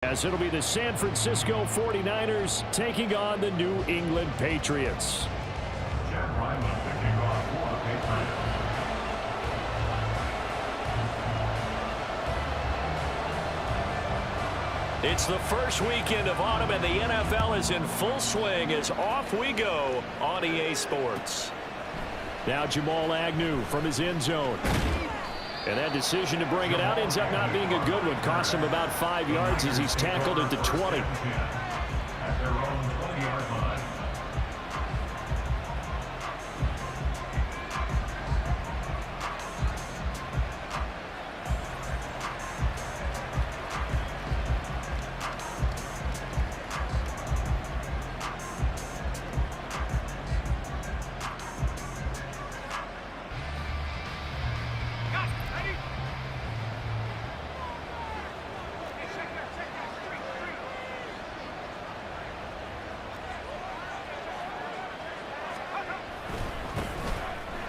As it'll be the San Francisco 49ers taking on the New England Patriots. It's the first weekend of autumn, and the NFL is in full swing as off we go on EA Sports. Now Jamal Agnew from his end zone. And that decision to bring it out ends up not being a good one. Cost him about 5 yards as he's tackled at the 20.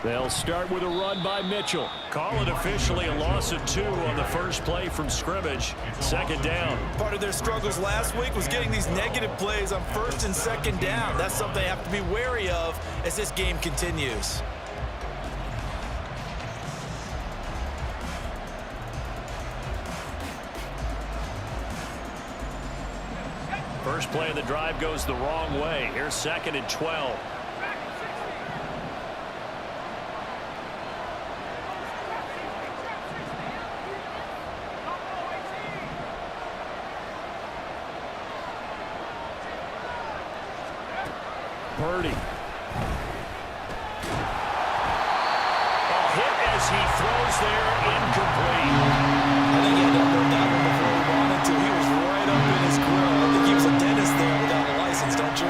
They'll start with a run by Mitchell. Call it officially a loss of 2 on the first play from scrimmage. Second down. Part of their struggles last week was getting these negative plays on first and second down. That's something they have to be wary of as this game continues. First play of the drive goes the wrong way. Here's 2nd and 12. Purdy. A hit as he throws there, incomplete. I think he had to hold that one before he wanted to. He was right up in his grill. I think he was a dentist there without a license, don't you?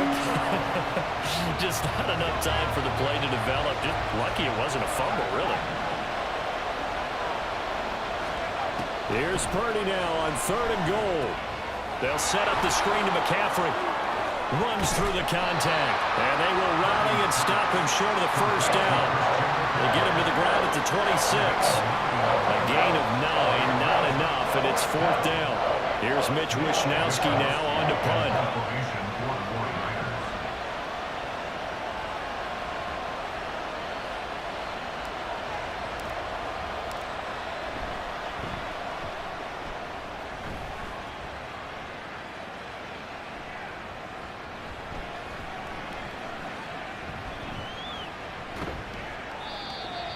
Just not enough time for the play to develop. Just lucky it wasn't a fumble, really. Here's Purdy now on 3rd and goal. They'll set up the screen to McCaffrey. Runs through the contact, and they will rally and stop him short of the first down. They get him to the ground at the 26. A gain of 9, not enough, and it's 4th down. Here's Mitch Wishnowski now on to punt.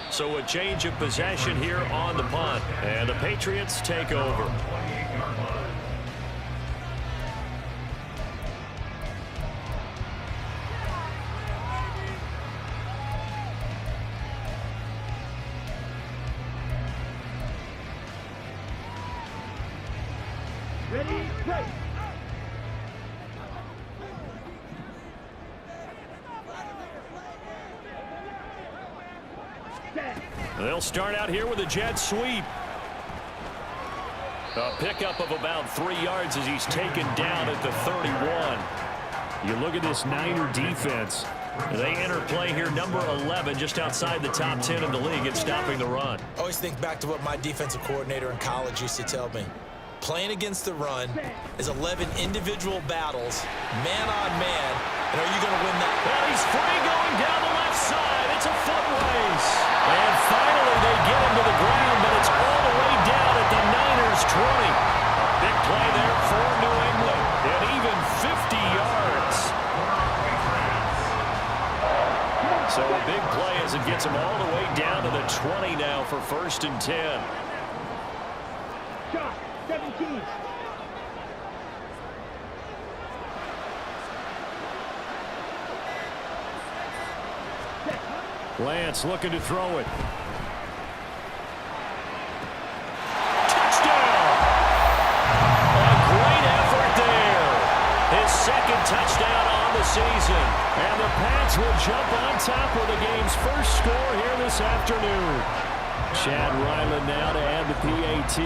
So a change of possession here on the punt, and the Patriots take over. Ready, play. They'll start out here with a jet sweep. A pickup of about 3 yards as he's taken down at the 31. You look at this Niner defense. They enter play here number 11, just outside the top 10 in the league in stopping the run. I always think back to what my defensive coordinator in college used to tell me. Playing against the run is 11 individual battles, man on man, and are you going to win that? Well, he's free going down the left side. It's a foot race. And finally they get him to the ground, but it's all the way down at the Niners 20. A big play there for New England, and even 50 yards. So a big play as it gets him all the way down to the 20 now for 1st and 10. Shot, 17. Lance looking to throw it. Touchdown! A great effort there. His 2nd touchdown on the season. And the Pats will jump on top of the game's first score here this afternoon. Chad Ryland now to add the PAT.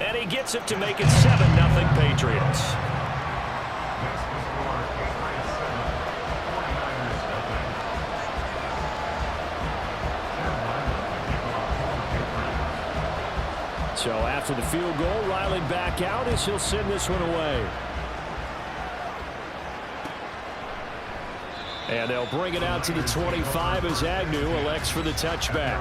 And he gets it to make it 7-0 Patriots. So after the field goal, Riley back out as he'll send this one away. And they'll bring it out to the 25 as Agnew elects for the touchback.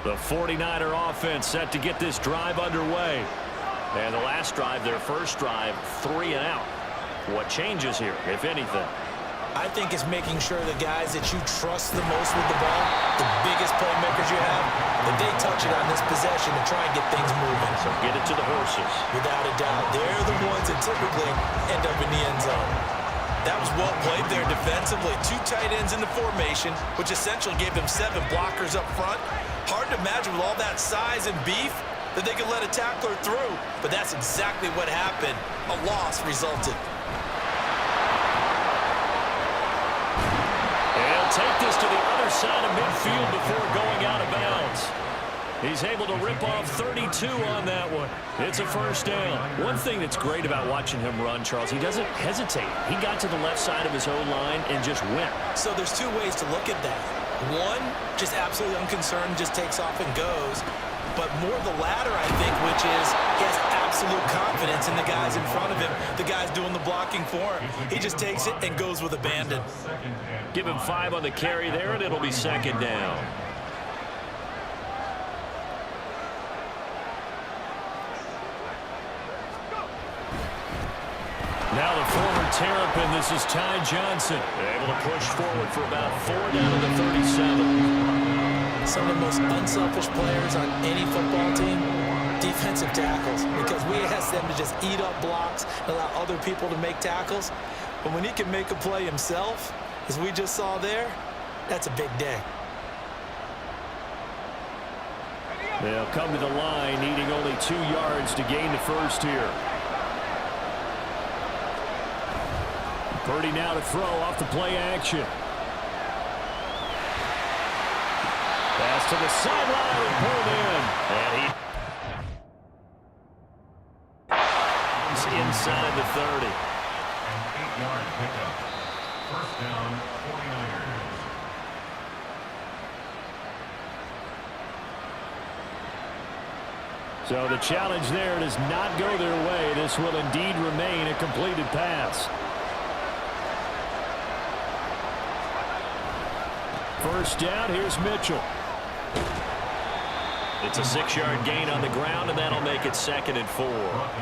The 49er offense set to get this drive underway. And the last drive, their first drive, 3 and out. What changes here, if anything? I think it's making sure the guys that you trust the most with the ball, the biggest playmakers you have, that they touch it on this possession to try and get things moving. So get it to the horses. Without a doubt, they're the ones that typically end up in the end zone. That was well played there defensively. 2 tight ends in the formation, which essentially gave them 7 blockers up front. Hard to imagine with all that size and beef that they could let a tackler through, but that's exactly what happened. A loss resulted. Take this to the other side of midfield before going out of bounds. He's able to rip off 32 on that one. It's a first down. One thing that's great about watching him run, Charles, he doesn't hesitate. He got to the left side of his own line and just went. So there's 2 ways to look at that. One, just absolutely unconcerned, just takes off and goes. But more the latter, I think, which is he has absolute confidence in the guys in front of him, the guys doing the blocking for him. He just takes it and goes with abandon. Give him 5 on the carry there, and it'll be second down. Now the former Terrapin, this is Ty Johnson. Able to push forward for about 4 down to the 37. Some of the most unselfish players on any football team, defensive tackles, because we ask them to just eat up blocks and allow other people to make tackles. But when he can make a play himself, as we just saw there, that's a big day. They'll come to the line, needing only 2 yards to gain the first here. Purdy now to throw off the play action. Pass to the sideline and pulled in. And he's inside the 30. An 8-yard pickup. First down, 49ers. So the challenge there does not go their way. This will indeed remain a completed pass. First down, here's Mitchell. It's a 6-yard gain on the ground, and that'll make it 2nd and 4.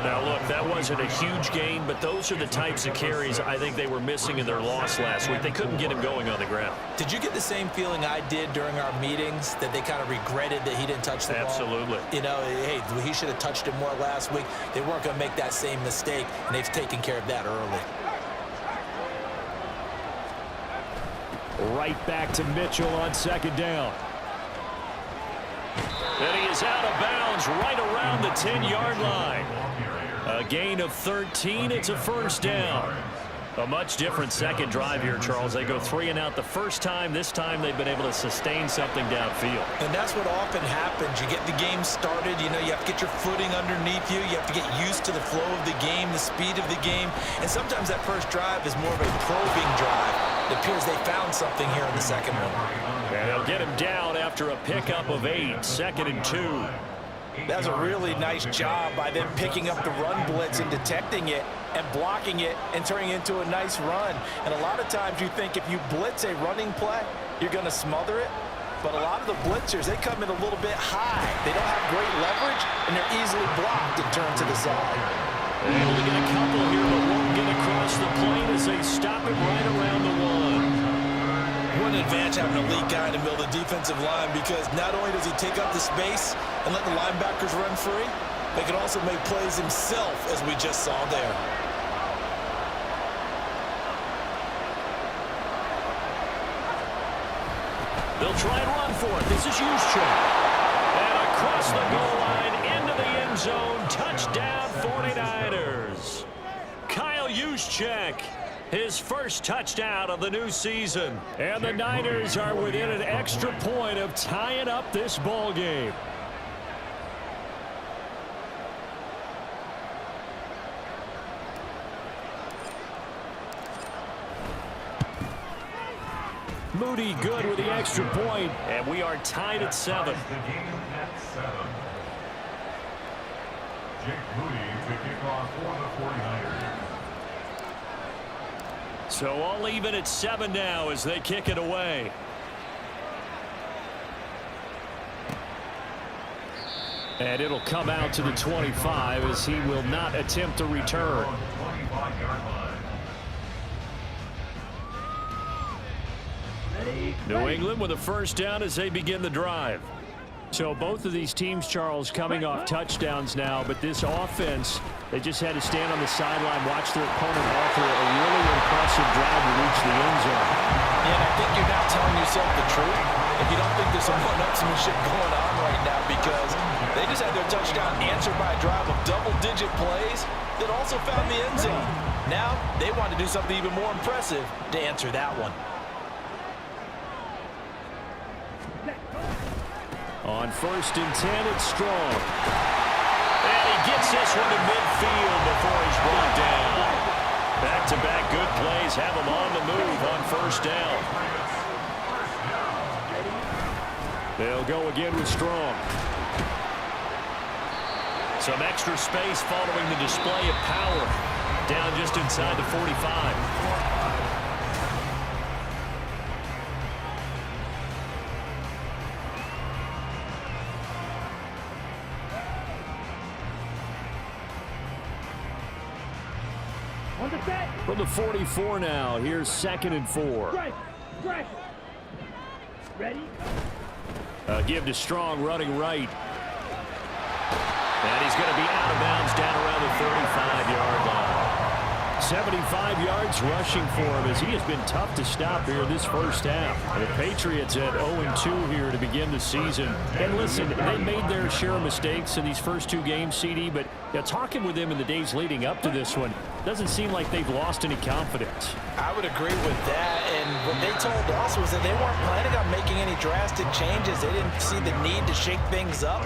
Now, look, that wasn't a huge gain, but those are the types of carries I think they were missing in their loss last week. They couldn't get him going on the ground. Did you get the same feeling I did during our meetings, that they kind of regretted that he didn't touch the ball? Absolutely. You know, hey, he should have touched it more last week. They weren't going to make that same mistake, and they've taken care of that early. Right back to Mitchell on 2nd down. And he is out of bounds right around the 10-yard line. A gain of 13. It's a first down. A much different second drive here, Charles. They go 3 and out the first time. This time they've been able to sustain something downfield. And that's what often happens. You get the game started. You know, you have to get your footing underneath you. You have to get used to the flow of the game, the speed of the game. And sometimes that first drive is more of a probing drive. It appears they found something here in the second one. And they'll get him down after a pickup of 8. 2nd and 2. That was a really nice job by them picking up the run blitz and detecting it and blocking it and turning it into a nice run. And a lot of times you think if you blitz a running play, you're going to smother it. But a lot of the blitzers, they come in a little bit high. They don't have great leverage, and they're easily blocked and turned to the side. Able to get a couple here, but won't get across the plane as they stop it right around the 1. What an advantage having an elite guy in the middle of the defensive line, because not only does he take up the space and let the linebackers run free, but he can also make plays himself, as we just saw there. They'll try and run for it. This is Juszczyk. And across the goal line into the end zone. Touchdown 49ers. Kyle Juszczyk. His first touchdown of the new season. And the Niners are within an extra point of tying up this ball game. Moody good with the extra point, and we are tied at 7. The game at 7. Jake Moody to kick off for the 49ers. So all even at 7 now as they kick it away. And it'll come out to the 25 as he will not attempt to return. 25-yard line. New England with a first down as they begin the drive. So both of these teams, Charles, coming off touchdowns now, but this offense, they just had to stand on the sideline, watch their opponent offer a really impressive drive to reach the end zone. Yeah, and I think you're not telling yourself the truth if you don't think there's some one-upsmanship going on right now, because they just had their touchdown answered by a drive of double-digit plays that also found the end zone. Now they want to do something even more impressive to answer that one. On 1st and 10, it's Strong. And he gets this one to midfield before he's brought down. Back-to-back good plays have him on the move on 1st down. They'll go again with Strong. Some extra space following the display of power. Down just inside the 45. From the 44 now, here's 2nd and 4. Ready? Give to Strong running right. And he's going to be out of bounds down around the 35-yard line. 75 yards rushing for him as he has been tough to stop here this first half. The Patriots at 0-2 here to begin the season. And listen, they made their share of mistakes in these first 2 games, CD, but talking with them in the days leading up to this one, doesn't seem like they've lost any confidence. I would agree with that, and what they told us was that they weren't planning on making any drastic changes. They didn't see the need to shake things up.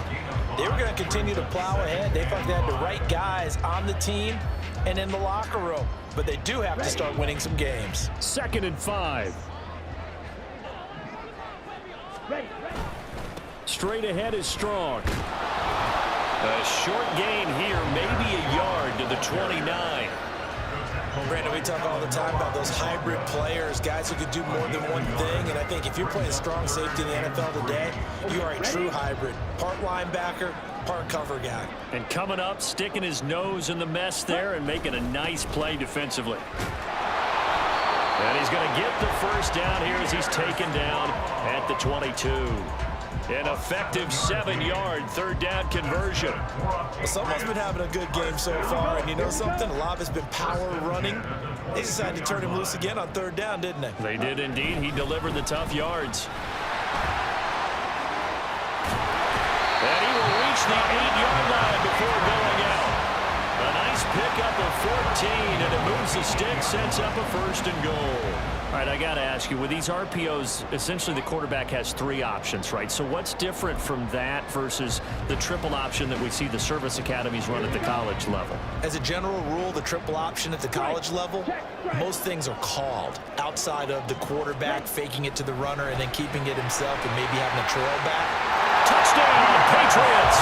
They were going to continue to plow ahead. They thought they had the right guys on the team and in the locker room, but they do have to start winning some games. 2nd and 5. Straight ahead is Strong. A short gain here, maybe a yard to the 29. Brandon, we talk all the time about those hybrid players, guys who could do more than one thing, and I think if you're playing strong safety in the NFL today, you are a true hybrid. Part linebacker, part cover guy. And coming up, sticking his nose in the mess there and making a nice play defensively. And he's going to get the first down here as he's taken down at the 22. An effective 7-yard 3rd down conversion. Well, someone's been having a good game so far, and you know something? A lot has been power running. They decided to turn him loose again on 3rd down, didn't they? They did indeed. He delivered the tough yards. And he will reach the 8-yard line before going out. A nice pickup of 14, and it moves the stick, sets up a 1st and goal. All right, I got to ask you, with these RPOs, essentially the quarterback has 3 options, right? So what's different from that versus the triple option that we see the service academies run at the college level? As a general rule, the triple option at the college level, most things are called outside of the quarterback faking it to the runner and then keeping it himself and maybe having a trail back. Touchdown, Patriots!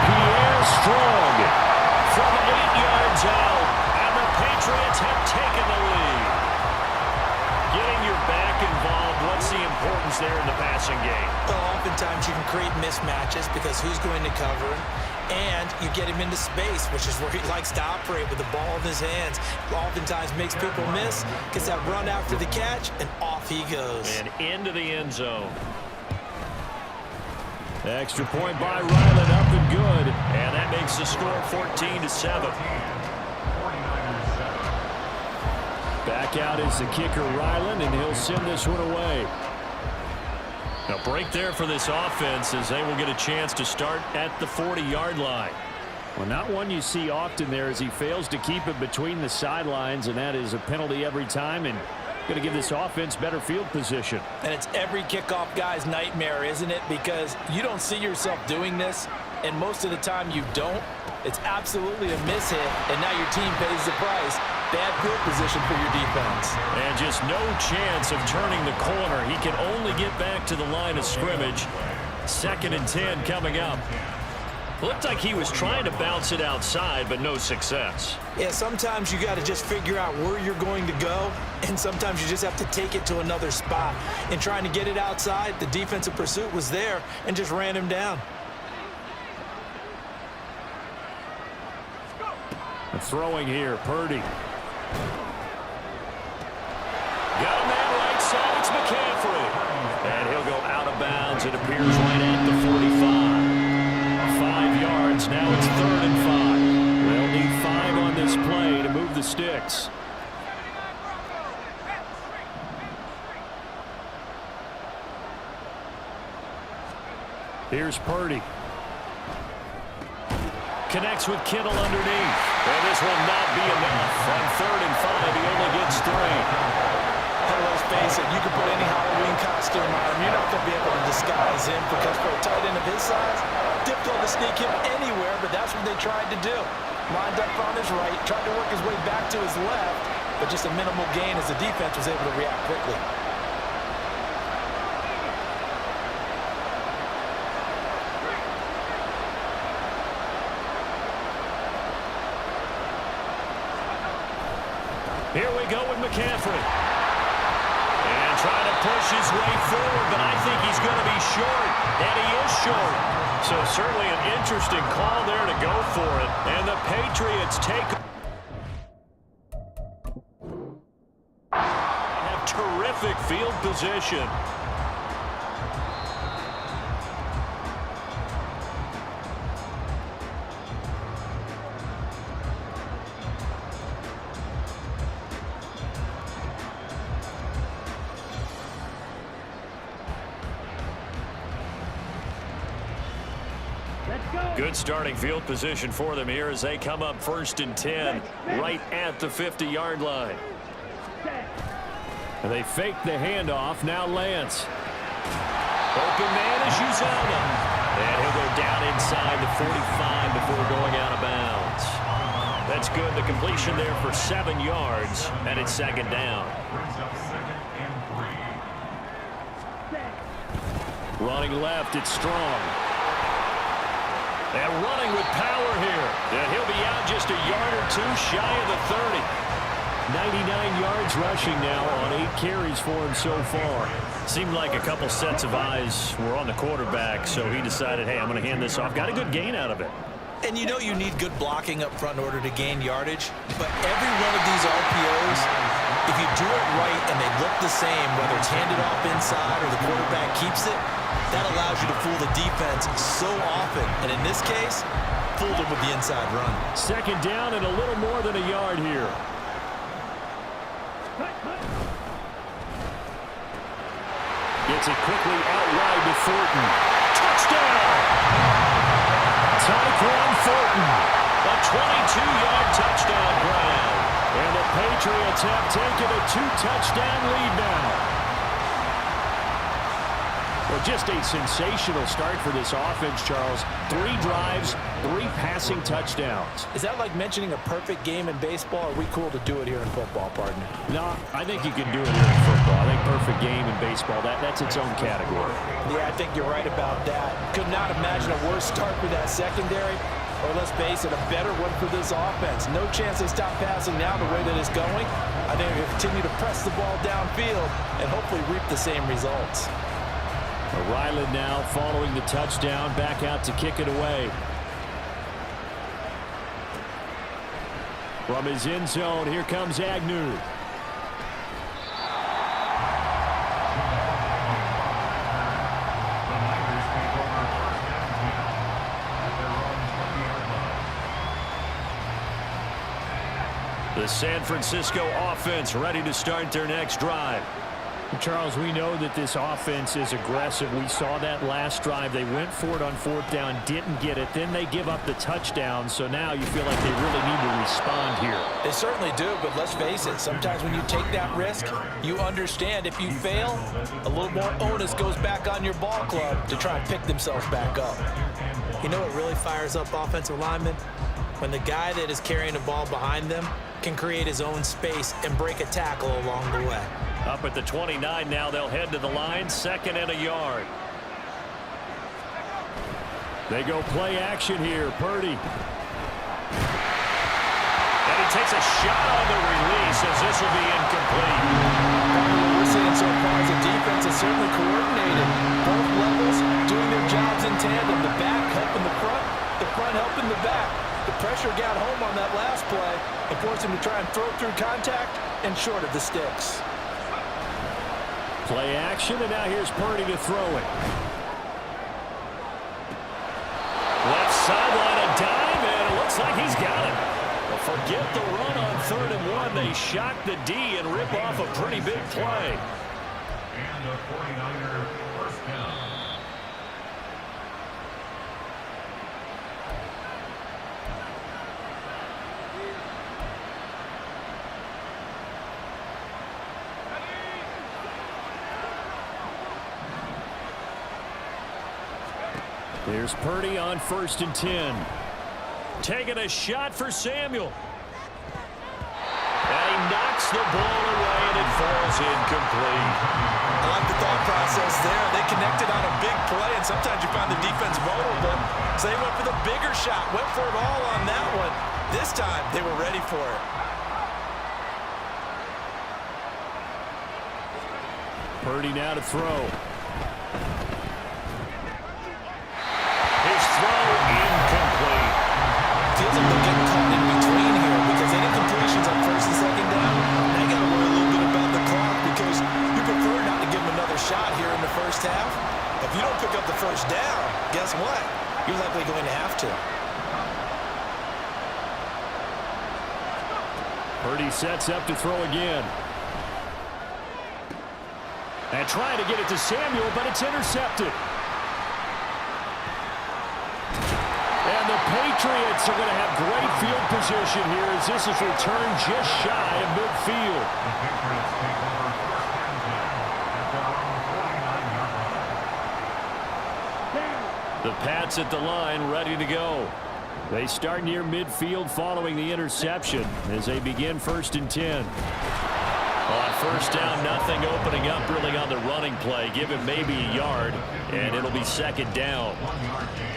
Pierre Strong from 8 yards out, and the Patriots have taken the lead. Getting your back involved, what's the importance there in the passing game? Well, oftentimes you can create mismatches because who's going to cover him, and you get him into space, which is where he likes to operate with the ball in his hands. Oftentimes makes people miss, gets that run after the catch, and off he goes. And into the end zone. Extra point by Ryland, up and good, and that makes the score 14-7. Back out is the kicker, Ryland, and he'll send this one away. A break there for this offense as they will get a chance to start at the 40-yard line. Well, not one you see often there as he fails to keep it between the sidelines, and that is a penalty every time, and going to give this offense better field position. And it's every kickoff guy's nightmare, isn't it? Because you don't see yourself doing this, and most of the time you don't. It's absolutely a mishit, and now your team pays the price. Bad field position for your defense. And just no chance of turning the corner. He can only get back to the line of scrimmage. 2nd and 10 coming up. Looked like he was trying to bounce it outside, but no success. Yeah, sometimes you got to just figure out where you're going to go, and sometimes you just have to take it to another spot. In trying to get it outside, the defensive pursuit was there and just ran him down. Throwing here, Purdy. Got him that right side, it's McCaffrey. And he'll go out of bounds. It appears right at the 45. 5 yards, now it's 3rd and 5. They'll need 5 on this play to move the sticks. Here's Purdy. Connects with Kittle underneath. And this will not be enough. On 3rd and 5, he only gets 3. Let's face it, you can put any Halloween costume on him. You're not going to be able to disguise him because for a tight end of his size, difficult to sneak him anywhere, but that's what they tried to do. Lined up on his right, tried to work his way back to his left, but just a minimal gain as the defense was able to react quickly. Here we go with McCaffrey. And trying to push his way forward, but I think he's going to be short. And he is short. So certainly an interesting call there to go for it. And the Patriots have terrific field position. Good starting field position for them here as they come up 1st and 10 right at the 50-yard line. And they fake the handoff. Now Lance. Open man is Uzama. And he'll go down inside the 45 before going out of bounds. That's good. The completion there for 7 yards, and it's 2nd down. Running left, it's Strong. And running with power here. And he'll be out just a yard or 2 shy of the 30. 99 yards rushing now on 8 carries for him so far. Seemed like a couple sets of eyes were on the quarterback, so he decided, hey, I'm going to hand this off. Got a good gain out of it. And you know you need good blocking up front in order to gain yardage. But every one of these RPOs, if you do it right and they look the same, whether it's handed off inside or the quarterback keeps it, that allows you to fool the defense so often. And in this case, fooled them with the inside run. 2nd down and a little more than a yard here. Gets it quickly out wide to Thornton. Touchdown! Tyquan Thornton. A 22-yard touchdown grab. And the Patriots have taken a 2-touchdown lead now. Well, just a sensational start for this offense, Charles. 3 drives, 3 passing touchdowns. Is that like mentioning a perfect game in baseball? Or are we cool to do it here in football, partner? No, I think you can do it here in football. I think perfect game in baseball, that's its own category. Yeah, I think you're right about that. Could not imagine a worse start for that secondary. Or let's face it, a better one for this offense. No chance they stop passing now the way that it's going. I think they'll continue to press the ball downfield and hopefully reap the same results. Ryland now following the touchdown, back out to kick it away. From his end zone, here comes Agnew. The San Francisco offense ready to start their next drive. Charles, we know that this offense is aggressive. We saw that last drive. They went for it on 4th down, didn't get it. Then they give up the touchdown. So now you feel like they really need to respond here. They certainly do, but let's face it. Sometimes when you take that risk, you understand if you fail, a little more onus goes back on your ball club to try and pick themselves back up. You know what really fires up offensive linemen? when the guy that is carrying the ball behind them can create his own space and break a tackle along the way. Up at the 29 now, they'll head to the line, 2nd and a yard. They go play action here, Purdy. And he takes a shot on the release as this will be incomplete. What we're seeing so far is the defense is certainly coordinated. Both levels doing their jobs in tandem. The back helping the front helping the back. The pressure got home on that last play and forced him to try and throw through contact and short of the sticks. Play action, and now here's Purdy to throw it. Left sideline, a dive, and it looks like he's got it. Well, forget the run on 3rd and 1. They shock the D and rip off a pretty big play. And the 49er first down. Here's Purdy on 1st and 10. Taking a shot for Samuel. And he knocks the ball away, and it falls incomplete. I like the thought process there. They connected on a big play, and sometimes you find the defense vulnerable. So they went for the bigger shot, went for it all on that one. This time, they were ready for it. Purdy now to throw. His throw incomplete. Feels like they're getting caught in between here because any completions on 1st and 2nd down, they got to worry a little bit about the clock because you prefer not to give them another shot here in the 1st half. If you don't pick up the 1st down, guess what? You're likely going to have to. Purdy sets up to throw again. And trying to get it to Samuel, but it's intercepted. And the Patriots are going to have great field position here as this is returned just shy of midfield. The Patriots take over 1st and 10 at their own 49-yard line. The Pats at the line, ready to go. They start near midfield following the interception as they begin 1st and 10. On 1st down, nothing opening up really on the running play. Give him maybe a yard, and it'll be 2nd down.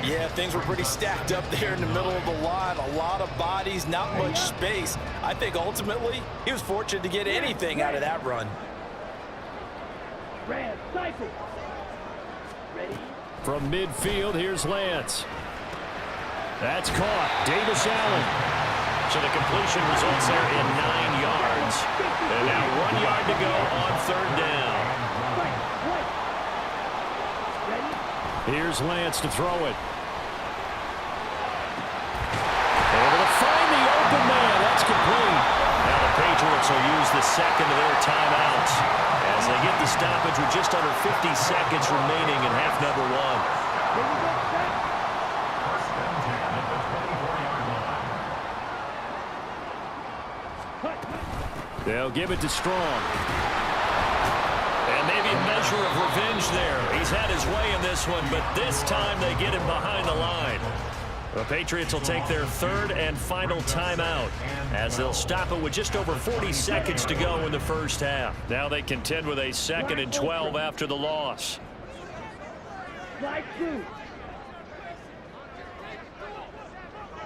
Yeah, things were pretty stacked up there in the middle of the line. A lot of bodies, not much space. I think ultimately he was fortunate to get anything out of that run. Red cycle. Ready? From midfield, here's Lance. That's caught. Davis Allen. So the completion results there in 9 yards. And now 1 yard to go on 3rd down. Here's Lance to throw it. Able to find the open man. That's complete. Now the Patriots will use the 2nd of their timeouts as they get the stoppage with just under 50 seconds remaining in half number 1. They'll give it to Strong. And maybe a measure of revenge there. He's had his way in this one, but this time they get him behind the line. The Patriots will take their 3rd and final timeout as they'll stop it with just over 40 seconds to go in the 1st half. Now they contend with a 2nd and 12 after the loss. Slide 2.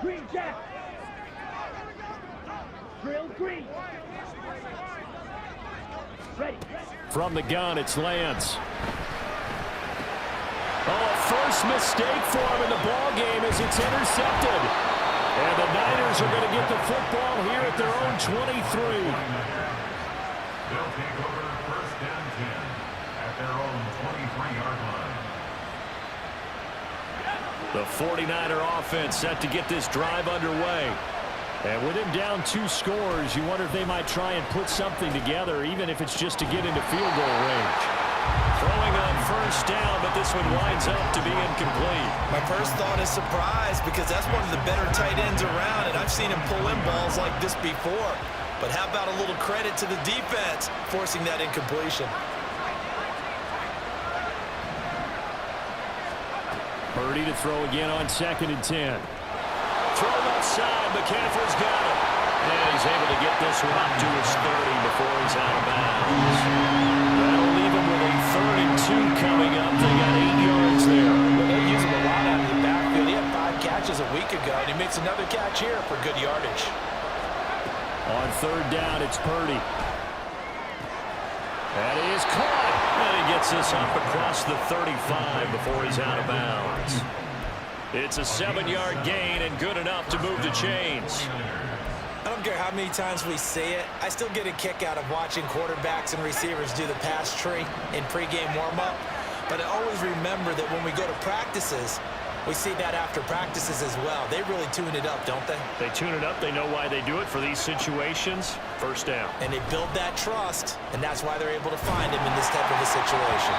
Green jack. Drill green. Ready. From the gun, it's Lance. Oh, a first mistake for him in the ball game as it's intercepted. And the Niners are going to get the football here at their own 23. They'll take over 1st and 10 at their own 23-yard line. The 49er offense set to get this drive underway. And with him down 2 scores, you wonder if they might try and put something together, even if it's just to get into field goal range. Throwing on 1st down, but this one winds up to be incomplete. My first thought is surprise because that's one of the better tight ends around, and I've seen him pull in balls like this before. But how about a little credit to the defense forcing that incompletion? Purdy to throw again on 2nd and 10. thrown outside. McCaffrey's got it. And he's able to get this one up to his 30 before he's out of bounds. That'll leave him with a 3rd and 2 coming up. They got 8 yards there. Well, they use him a lot out of the backfield. He had 5 catches a week ago, and he makes another catch here for good yardage. On 3rd down, it's Purdy. That is caught. And he gets this up across the 35 before he's out of bounds. It's a 7-yard gain and good enough to move the chains. I don't care how many times we say it, I still get a kick out of watching quarterbacks and receivers do the pass tree in pregame warm-up. But I always remember that when we go to practices, we see that after practices as well. They really tune it up, don't they? They tune it up. They know why they do it for these situations. 1st down. And they build that trust, and that's why they're able to find him in this type of a situation.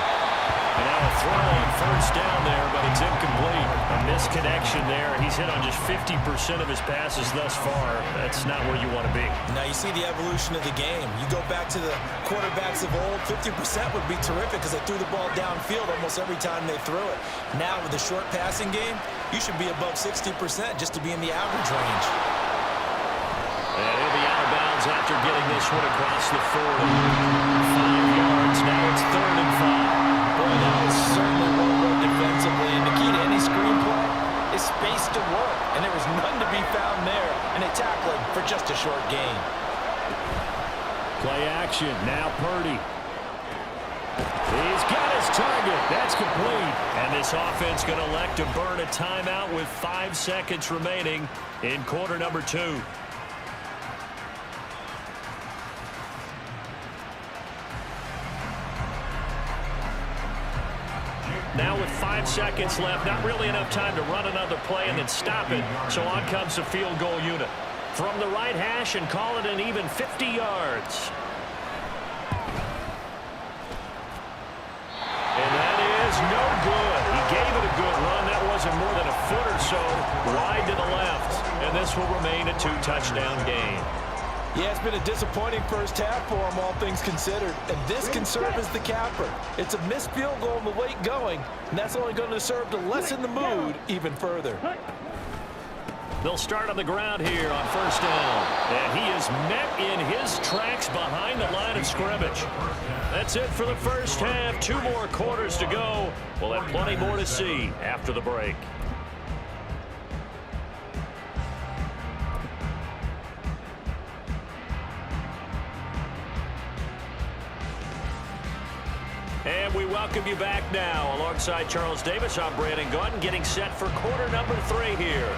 And now a throw on 1st down there, but it's incomplete. A misconnection there. He's hit on just 50% of his passes thus far. That's not where you want to be. Now you see the evolution of the game. You go back to the quarterbacks of old, 50% would be terrific because they threw the ball downfield almost every time they threw it. Now with the short passing game, you should be above 60% just to be in the average range. And he'll be out of bounds after getting this one across the 40. 5 yards. Now it's 3rd and 5. Boy, that was certainly well run defensively. And the key to any screenplay is space to work. And there was none to be found there. And they tackled for just a short gain. Play action. Now Purdy. He's got his target. That's complete. And this offense going to elect to burn a timeout with 5 seconds remaining in quarter number 2. Now with 5 seconds left, not really enough time to run another play and then stop it. So on comes the field goal unit. From the right hash and call it an even 50 yards. And that is no good. He gave it a good run. That wasn't more than a foot or so wide to the left. And this will remain a 2-touchdown game. Yeah, it's been a disappointing first half for him, all things considered. And this can serve as the capper. It's a missed field goal in the late going, and that's only going to serve to lessen the mood even further. They'll start on the ground here on 1st down. And he is met in his tracks behind the line of scrimmage. That's it for the first half. 2 more quarters to go. We'll have plenty more to see after the break. And we welcome you back now. Alongside Charles Davis, I'm Brandon Gunn, getting set for quarter number 3 here.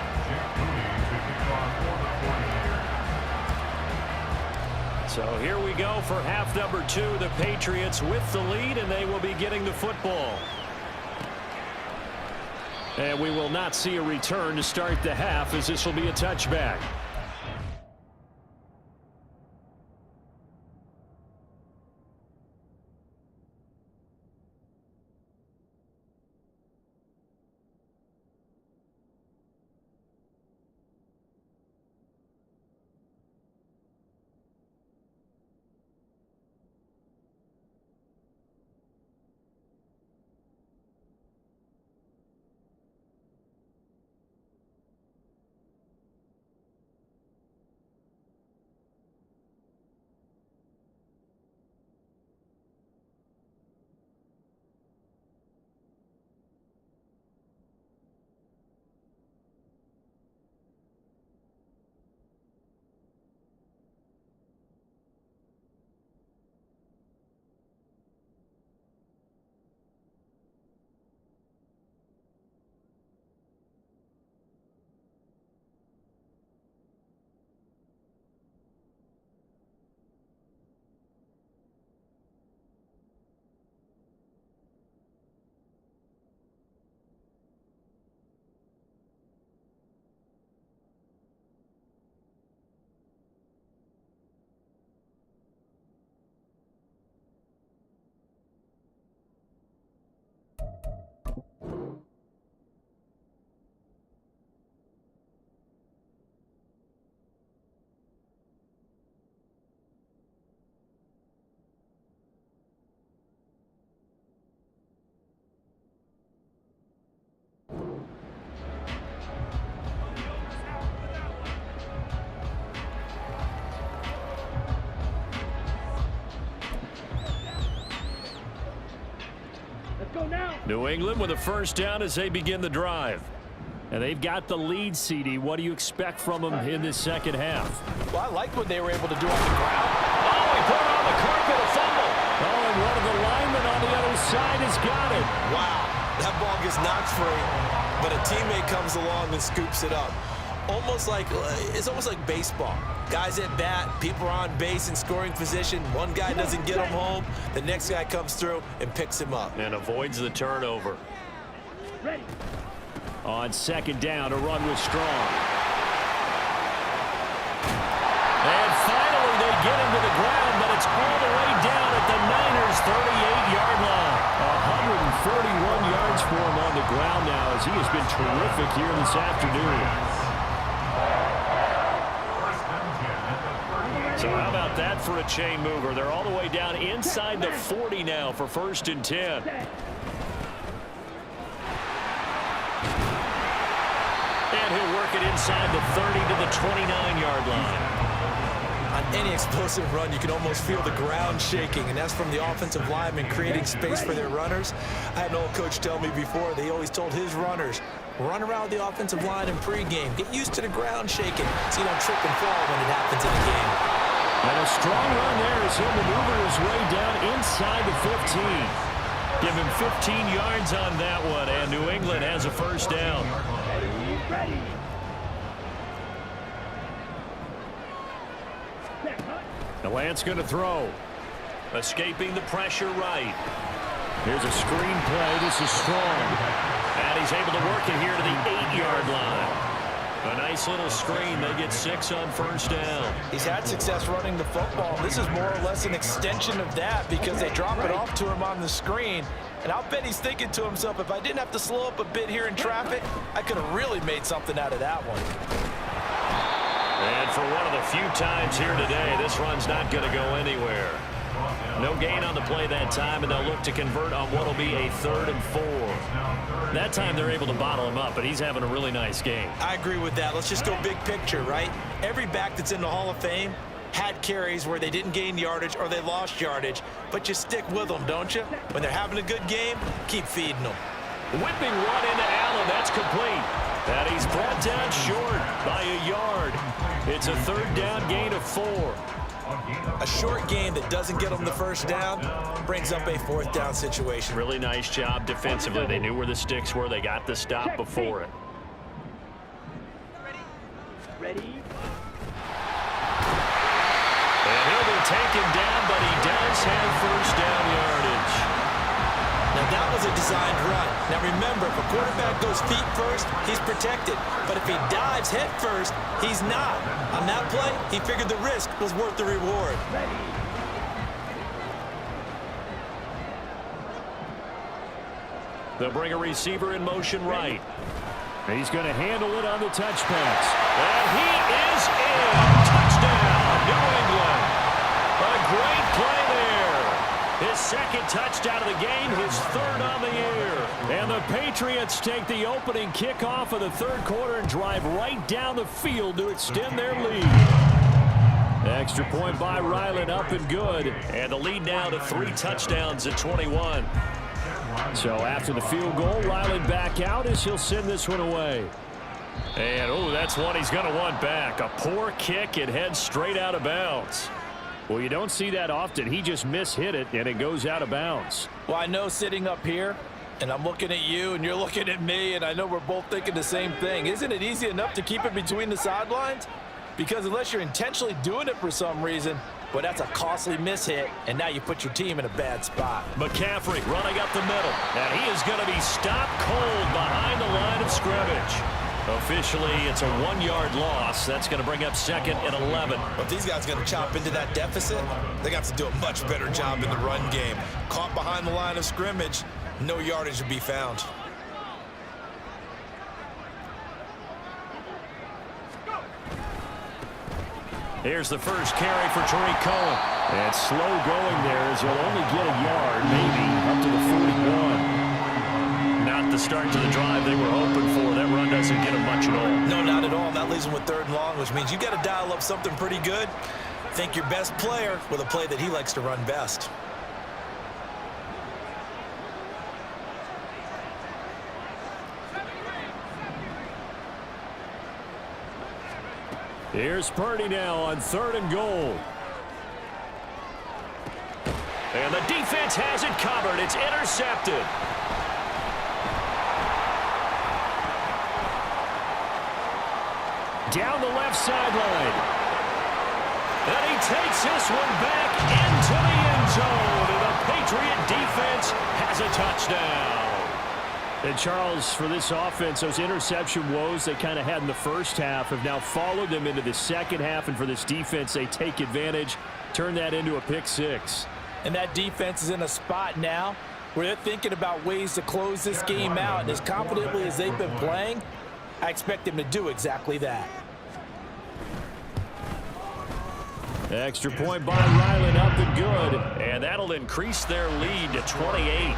So here we go for half number 2. The Patriots with the lead, and they will be getting the football. And we will not see a return to start the half, as this will be a touchback. go now. New England with a first down as they begin the drive. And they've got the lead, CD. What do you expect from them in this second half? Well, I liked what they were able to do on the ground. Oh, he put it on the carpet, a fumble. Oh, and one of the linemen on the other side has got it. Wow, that ball gets knocked free, but a teammate comes along and scoops it up. It's almost like baseball. Guys at bat, people are on base in scoring position. One guy doesn't get him home. The next guy comes through and picks him up. And avoids the turnover. Ready. On second down, a run was strong. And finally, they get him to the ground, but it's all the way down at the Niners' 38-yard line. 141 yards for him on the ground now, as he has been terrific here this afternoon. So how about that for a chain mover? They're all the way down inside the 40 now for 1st and 10. And he'll work it inside the 30 to the 29-yard line. On any explosive run, you can almost feel the ground shaking, and that's from the offensive linemen creating space for their runners. I had an old coach tell me before, they always told his runners, run around the offensive line in pregame. Get used to the ground shaking so you don't trip and fall when it happens in the game. And a strong run there as he'll maneuver his way down inside the 15. Give him 15 yards on that one, and New England has a first down. Ready. The Lance going to throw. Escaping the pressure right. Here's a screen play. This is strong. And he's able to work it here to the 8-yard line. A nice little screen. They get 6 on first down. He's had success running the football. This is more or less an extension of that because they drop it off to him on the screen. And I'll bet he's thinking to himself, if I didn't have to slow up a bit here in traffic, I could have really made something out of that one. And for one of the few times here today, this run's not going to go anywhere. No gain on the play that time, and they'll look to convert on what will be a 3rd and 4. That time they're able to bottle him up, but he's having a really nice game. I agree with that. Let's just go big picture, right? Every back that's in the Hall of Fame had carries where they didn't gain yardage or they lost yardage, but you stick with them, don't you? When they're having a good game, keep feeding them. Whipping one into Allen. That's complete. And he's brought down short by a yard. It's a 3rd down gain of 4. A short game that doesn't get them the first down brings up a 4th down situation. Really nice job defensively. They knew where the sticks were. They got the stop before it. Ready. And he'll be taken down, but he does have first down yardage. Now that was a designed run. Now remember, if a quarterback goes feet first, he's protected. But if he dives head first, he's not. On that play, he figured the risk was worth the reward. Ready. They'll bring a receiver in motion right. He's going to handle it on the touch pass. And he is in. Touchdown, New England. A great play there. His 2nd touchdown of the game, his 3rd on the year. And the Patriots take the opening kickoff of the 3rd quarter and drive right down the field to extend their lead. Extra point by Ryland, up and good. And the lead now to 3 touchdowns at 21. So after the field goal, Ryland back out as he'll send this one away. And, oh, that's one he's going to want back. A poor kick. It heads straight out of bounds. Well, you don't see that often. He just mishit it, and it goes out of bounds. Well, I know sitting up here, and I'm looking at you, and you're looking at me, and I know we're both thinking the same thing. Isn't it easy enough to keep it between the sidelines? Because unless you're intentionally doing it for some reason, well, that's a costly mishit, and now you put your team in a bad spot. McCaffrey running up the middle, and he is going to be stopped cold behind the line of scrimmage. Officially, it's a 1-yard loss. That's going to bring up 2nd and 11. If these guys are going to chop into that deficit, they're going to have to do a much better job in the run game. Caught behind the line of scrimmage, no yardage to be found. Here's the first carry for Tariq Cohen. And slow going there as he'll only get a yard, maybe, up to the 41. Not the start to the drive they were hoping for. That run doesn't get him much at all. No, not at all. That leaves him with 3rd and long, which means you got to dial up something pretty good. Think your best player with a play that he likes to run best. Here's Purdy now on 3rd and goal. And the defense has it covered. It's intercepted. Down the left sideline. And he takes this one back into the end zone. And the Patriot defense has a touchdown. And Charles, for this offense, those interception woes they kind of had in the first half have now followed them into the second half. And for this defense, they take advantage, turn that into a pick six. And that defense is in a spot now where they're thinking about ways to close this game out. And as confidently as they've been playing, I expect them to do exactly that. Extra point by Ryland, up and good. And that'll increase their lead to 28.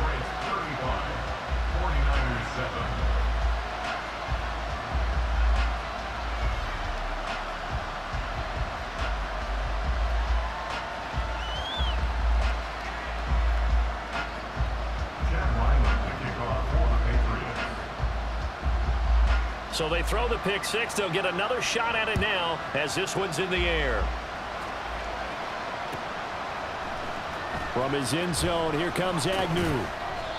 So they throw the pick six. They'll get another shot at it now as this one's in the air. From his end zone, here comes Agnew.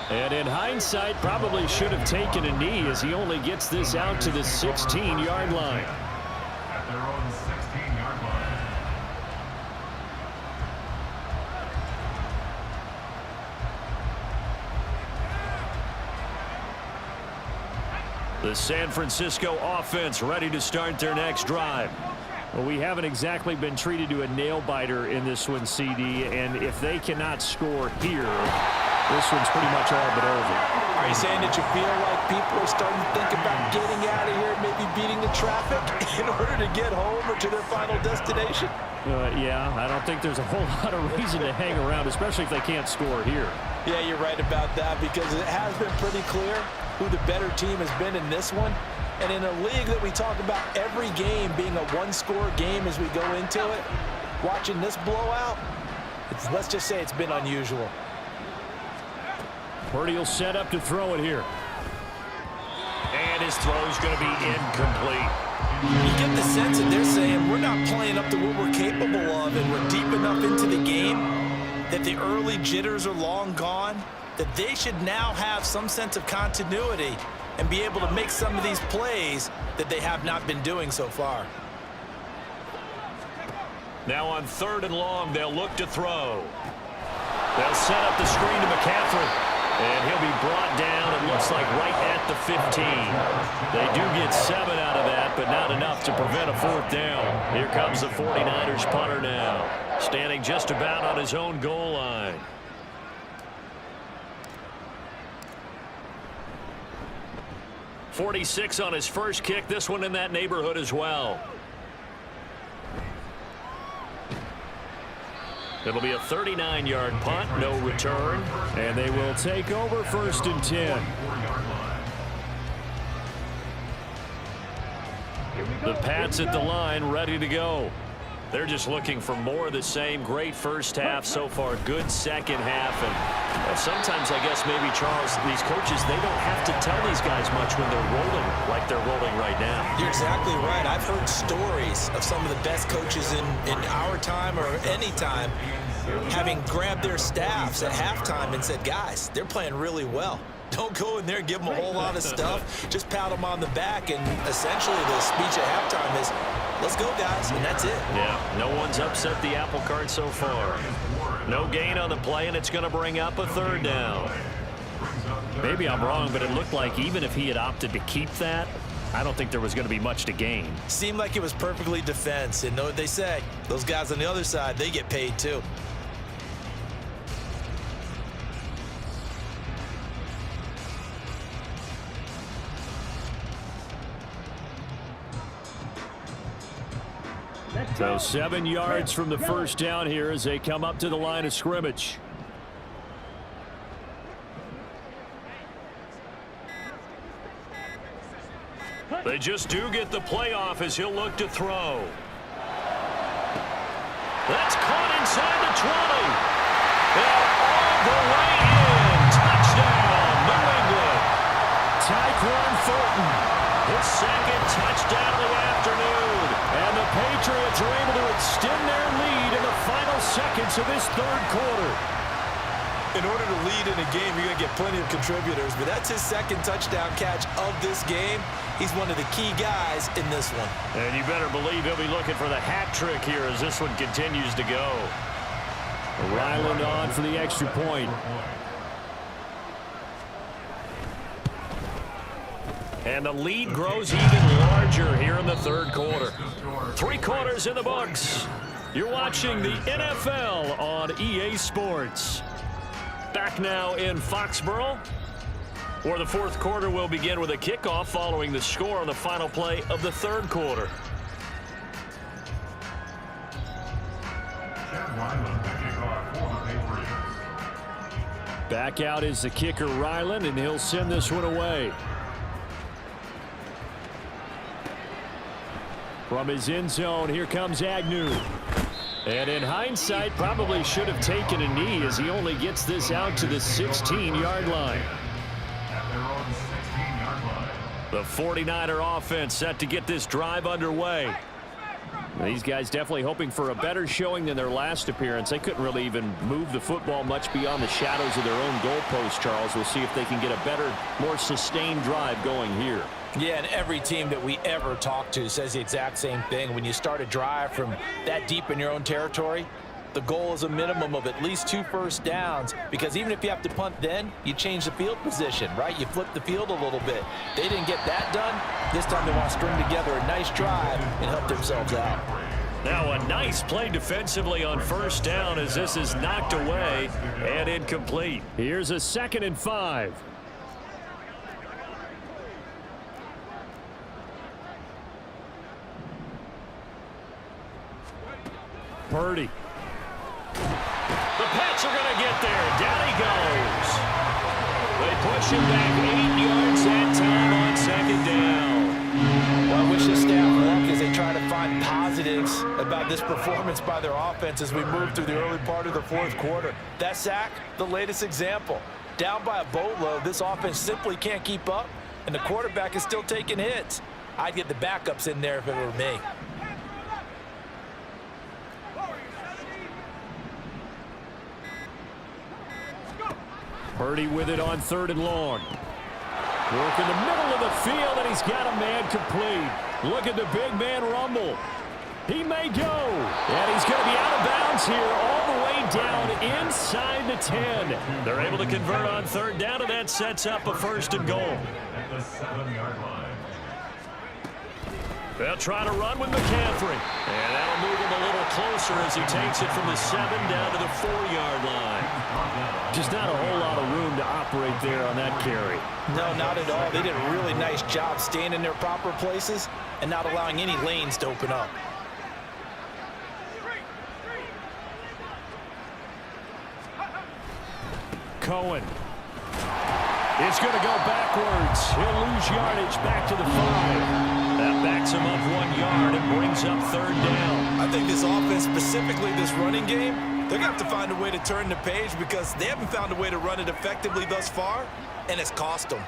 And in hindsight, probably should have taken a knee as he only gets this out to the 16-yard line. At their own 16-yard line. The San Francisco offense ready to start their next drive. Well, we haven't exactly been treated to a nail-biter in this one, CD, and if they cannot score here, this one's pretty much all but over. Are you saying that you feel like people are starting to think about getting out of here, maybe beating the traffic in order to get home or to their final destination? Yeah, I don't think there's a whole lot of reason to hang around, especially if they can't score here. Yeah, you're right about that because it has been pretty clear who the better team has been in this one. And in a league that we talk about every game being a one-score game as we go into it, watching this blowout, let's just say it's been unusual. Purdy will set up to throw it here. And his throw's going to be incomplete. You get the sense that they're saying we're not playing up to what we're capable of and we're deep enough into the game that the early jitters are long gone, that they should now have some sense of continuity and be able to make some of these plays that they have not been doing so far. Now on 3rd and long, they'll look to throw. They'll set up the screen to McCaffrey. And he'll be brought down, it looks like, right at the 15. They do get 7 out of that, but not enough to prevent a 4th down. Here comes the 49ers punter now, standing just about on his own goal line. .46 on his first kick. This one in that neighborhood as well. It'll be a 39-yard punt, no return, and they will take over 1st and 10. The Pats at the line, ready to go. They're just looking for more of the same. Great first half so far, good second half, and sometimes I guess maybe, Charles, these coaches, they don't have to tell these guys much when they're rolling like they're rolling right now. You're exactly right. I've heard stories of some of the best coaches in our time or any time having grabbed their staffs at halftime and said, guys, they're playing really well. Don't go in there and give them a whole lot of stuff. Just pat them on the back, and essentially the speech at halftime is, let's go, guys, and that's it. Yeah, no one's upset the apple cart so far. No gain on the play, and it's going to bring up a 3rd down. Maybe I'm wrong, but it looked like even if he had opted to keep that, I don't think there was going to be much to gain. Seemed like it was perfectly defense, and know what they say. Those guys on the other side, they get paid too. So 7 yards from the first down here as they come up to the line of scrimmage. They just do get the playoff as he'll look to throw. That's caught inside the 20. And all the way in. Touchdown, New England. Tyquan Thornton, his 2nd touchdown of the afternoon. And the Patriots are able to extend their lead in the final seconds of this third quarter. In order to lead in a game, you're going to get plenty of contributors, but that's his second touchdown catch of this game. He's one of the key guys in this one. And you better believe he'll be looking for the hat trick here as this one continues to go. Ryland on for the extra point. And the lead grows even larger here in the third quarter. 3 quarters in the books. You're watching the NFL on EA Sports. Back now in Foxborough, where the fourth quarter will begin with a kickoff following the score on the final play of the third quarter. Back out is the kicker Ryland, and he'll send this one away. From his end zone, here comes Agnew. And in hindsight, probably should have taken a knee as he only gets this out to the 16-yard line. The 49er offense set to get this drive underway. These guys definitely hoping for a better showing than their last appearance. They couldn't really even move the football much beyond the shadows of their own goalpost, Charles. We'll see if they can get a better, more sustained drive going here. Yeah, and every team that we ever talk to says the exact same thing. When you start a drive from that deep in your own territory, the goal is a minimum of at least 2 first downs, because even if you have to punt then, you change the field position, right? You flip the field a little bit. They didn't get that done. This time they want to string together a nice drive and help themselves out. Now a nice play defensively on first down as this is knocked away and incomplete. Here's a 2nd and 5. Purdy. The Pats are going to get there. Down he goes. They push him back 8 yards that time on 2nd down. Well, I wish the staff luck as they try to find positives about this performance by their offense as we move through the early part of the fourth quarter. That sack, the latest example. Down by a boatload, this offense simply can't keep up, and the quarterback is still taking hits. I'd get the backups in there if it were me. Purdy with it on 3rd and long. Work in the middle of the field, and he's got a man complete. Look at the big man rumble. He may go. And he's going to be out of bounds here all the way down inside the 10. They're able to convert on 3rd down, and that sets up a 1st and goal. At the 7-yard line. They'll try to run with McCaffrey. And that'll move him a little closer as he takes it from the 7 down to the 4-yard line. Just not a whole lot of room to operate there on that carry. No, not at all. They did a really nice job staying in their proper places and not allowing any lanes to open up. Cohen. It's going to go backwards. He'll lose yardage back to the 5. That backs him up 1 yard and brings up 3rd down. I think this offense, specifically this running game, they're going to have to find a way to turn the page because they haven't found a way to run it effectively thus far, and it's cost them.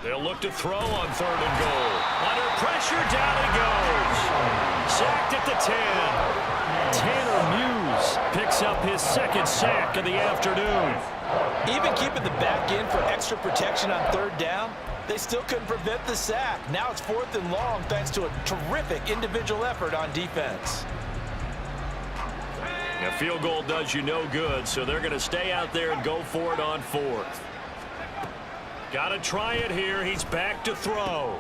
They'll look to throw on 3rd and goal. Under pressure, down he goes. Sacked at the 10. Tanner Muse picks up his 2nd sack of the afternoon. Even keeping the back end for extra protection on 3rd down, they still couldn't prevent the sack. Now it's 4th and long thanks to a terrific individual effort on defense. A field goal does you no good, so they're going to stay out there and go for it on 4th. Got to try it here. He's back to throw.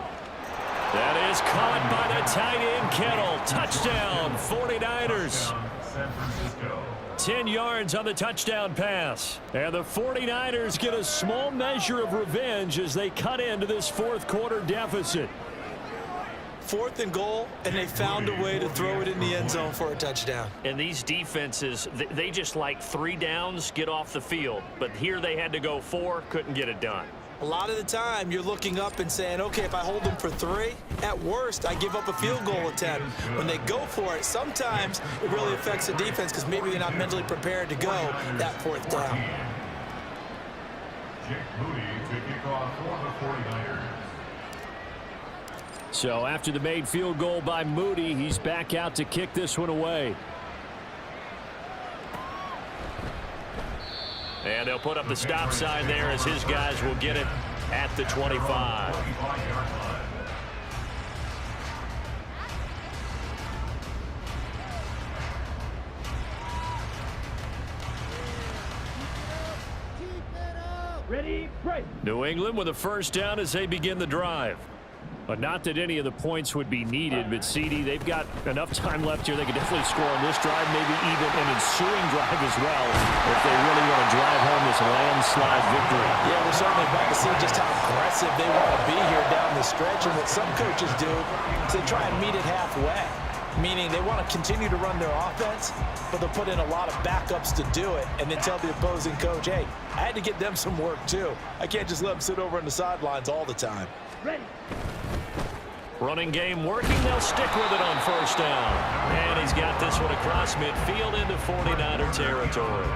That is caught by the tight end, Kittle. Touchdown, 49ers. San Francisco. 10 yards on the touchdown pass. And the 49ers get a small measure of revenge as they cut into this fourth quarter deficit. 4th and goal, and they found a way to throw it in the end zone for a touchdown. And these defenses, they just like 3 downs, get off the field. But here they had to go 4, couldn't get it done. A lot of the time, you're looking up and saying, okay, if I hold them for 3, at worst, I give up a field goal attempt. When they go for it, sometimes it really affects the defense because maybe they're not mentally prepared to go that 4th down. Moody to kick off for the 49ers. So after the made field goal by Moody, he's back out to kick this one away. And they'll put up the stop sign there as his guys will get it at the 25. Ready, break. New England with a first down as they begin the drive. But not that any of the points would be needed, but CD, they've got enough time left here. They could definitely score on this drive, maybe even an ensuing drive as well, if they really want to drive home this landslide victory. Yeah, we're certainly about to see just how aggressive they want to be here down the stretch. And what some coaches do is they try and meet it halfway, meaning they want to continue to run their offense, but they'll put in a lot of backups to do it and then tell the opposing coach, hey, I had to get them some work too. I can't just let them sit over on the sidelines all the time. Ready. Running game working. They'll stick with it on first down. And he's got this one across midfield into 49er territory.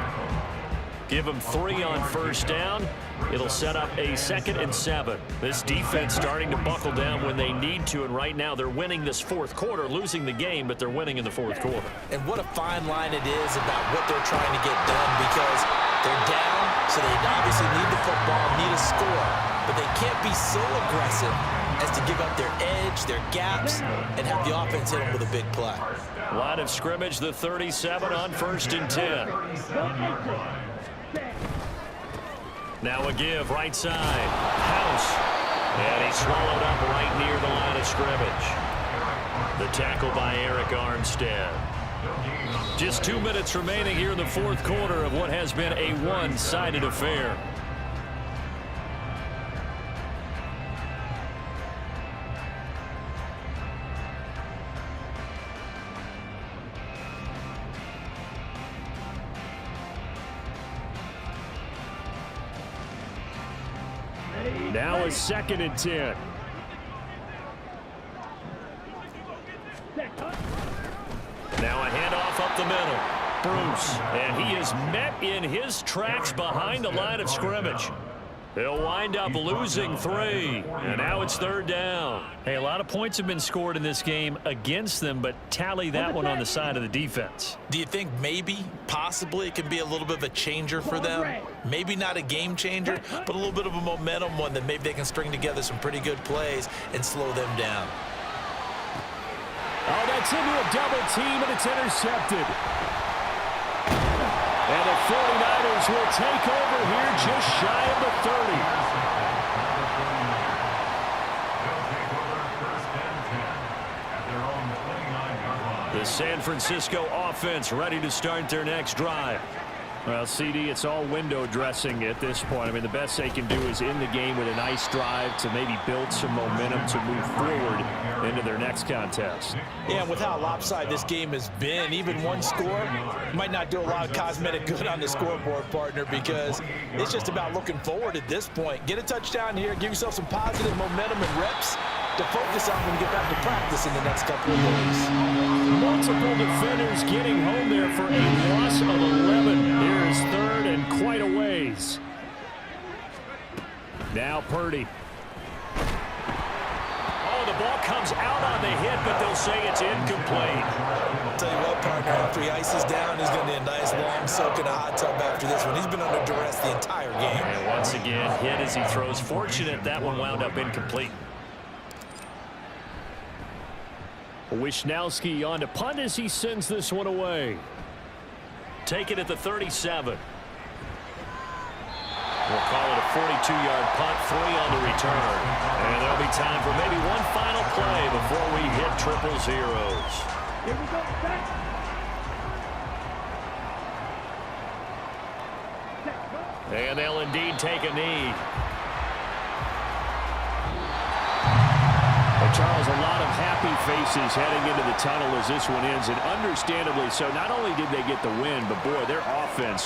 Give him 3 on first down. It'll set up a 2nd and 7. This defense starting to buckle down when they need to, and right now they're winning this fourth quarter, losing the game, but they're winning in the fourth quarter. And what a fine line it is about what they're trying to get done, because they're down, so they obviously need the football, need a score, but they can't be so aggressive as to give up their edge, their gaps, and have the offense hit them with a big play. Line of scrimmage, the 37 on 1st and 10. Now a give, right side. House. And he's swallowed up right near the line of scrimmage. The tackle by Eric Armstead. Just 2 minutes remaining here in the fourth quarter of what has been a one-sided affair. Now a 2nd and 10. Now a handoff up the middle. Bruce, and he is met in his tracks behind the line of scrimmage. They'll wind up losing 3, and now it's 3rd down. Hey, a lot of points have been scored in this game against them, but tally that one on the side of the defense. Do you think maybe, possibly, it can be a little bit of a changer for them? Maybe not a game changer, but a little bit of a momentum one that maybe they can string together some pretty good plays and slow them down. Oh, that's into a double team, and it's intercepted. And the 49ers will take over here just shy of the 30. The San Francisco offense ready to start their next drive. Well, CD, it's all window dressing at this point. I mean, the best they can do is end the game with a nice drive to maybe build some momentum to move forward into their next contest. Yeah, and with how lopsided this game has been, even one score might not do a lot of cosmetic good on the scoreboard, partner, because it's just about looking forward at this point. Get a touchdown here, give yourself some positive momentum and reps to focus on when you get back to practice in the next couple of days. Multiple defenders getting home there for a loss of 11. Here's 3rd and quite a ways. Now Purdy. Oh, the ball comes out on the hit, but they'll say it's incomplete. I'll tell you what, partner, after he ices down, he's going to need a nice long soak in a hot tub after this one. He's been under duress the entire game. And once again, hit as he throws. Fortunate that one wound up incomplete. Wisnowski on to punt as he sends this one away. Take it at the 37. We'll call it a 42-yard punt, 3 on the return. And there'll be time for maybe one final play before we hit triple zeros. Here we go. And they'll indeed take a knee. Charles, a lot of happy faces heading into the tunnel as this one ends, and understandably so. Not only did they get the win, but boy, their offense